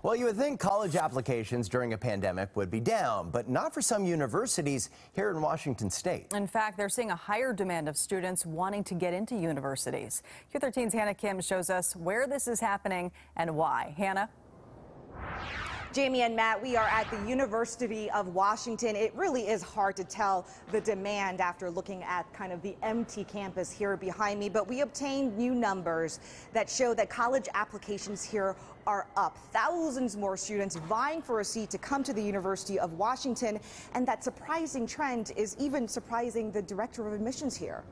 Well, you would think college applications during a pandemic would be down, but not for some universities here in Washington state. In fact, they're seeing a higher demand of students wanting to get into universities. Q13's Hannah Kim shows us where this is happening and why. Hannah? Jamie and Matt, we are at the University of Washington. It really is hard to tell the demand after looking at kind of the empty campus here behind me, but we obtained new numbers that show that college applications here are up. Thousands more students vying for a seat to come to the University of Washington, and that surprising trend is even surprising the director of admissions here.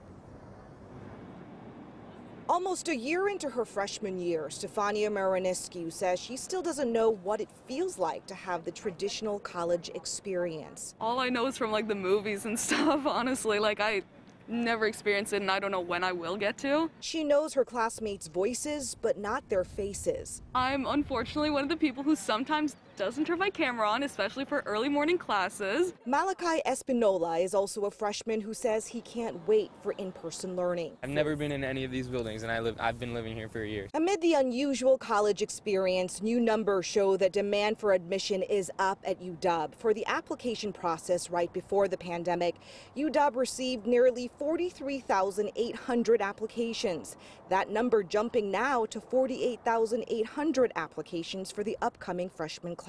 Almost a year into her freshman year, Stefania Marinescu says she still doesn't know what it feels like to have the traditional college experience. All I know is from like the movies and stuff, honestly. Like I never experienced it and I don't know when I will get to. She knows her classmates' voices, but not their faces. I'm unfortunately one of the people who sometimes doesn't turn my camera on, especially for early morning classes. Malachi Espinola is also a freshman who says he can't wait for in-person learning. I've never been in any of these buildings, and I've been living here for a year. Amid the unusual college experience, new numbers show that demand for admission is up at UW. For the application process right before the pandemic, UW received nearly 43,800 applications. That number jumping now to 48,800 applications for the upcoming freshman class.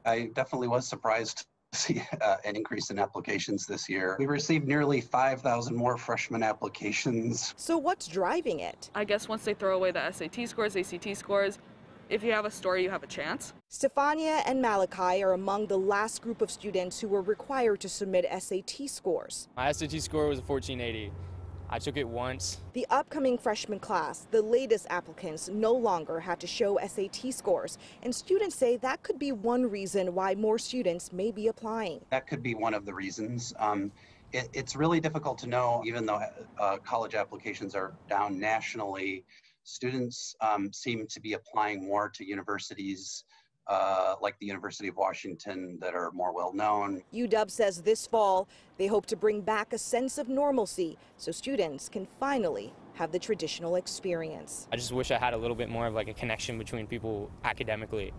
I definitely was surprised to see an increase in applications this year. We received nearly 5,000 more freshman applications. So what's driving it? I guess once they throw away the SAT scores, ACT scores, if you have a story, you have a chance. Stefania and Malachi are among the last group of students who were required to submit SAT scores. My SAT score was a 1480. I took it once. The upcoming freshman class, the latest applicants, no longer had to show SAT scores, and students say that could be one reason why more students may be applying. That could be one of the reasons. It's really difficult to know, even though college applications are down nationally, students seem to be applying more to universities like the University of Washington that are more well-known. UW says this fall they hope to bring back a sense of normalcy so students can finally have the traditional experience. I just wish I had a little bit more of like a connection between people academically.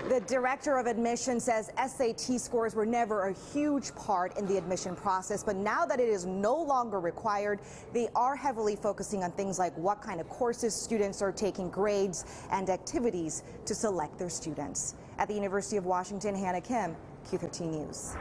The director of admission says SAT scores were never a huge part in the admission process, but now that it is no longer required, they are heavily focusing on things like what kind of courses students are taking, grades, and activities to select their students. At the University of Washington, Hannah Kim, Q13 News.